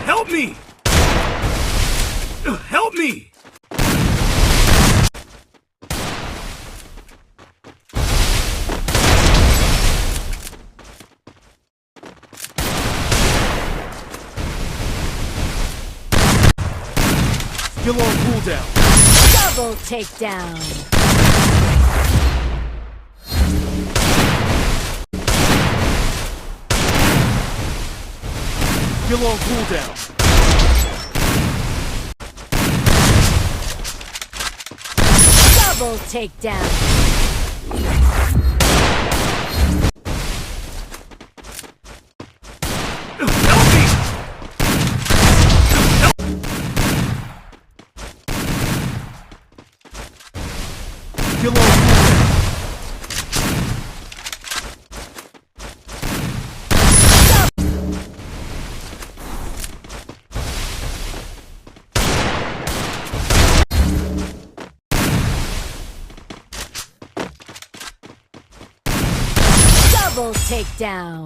Help me! Help me! Skill on cooldown. Double takedown. Skill on cooldown. Double takedown. Help me! Skill on cooldown. Double takedown.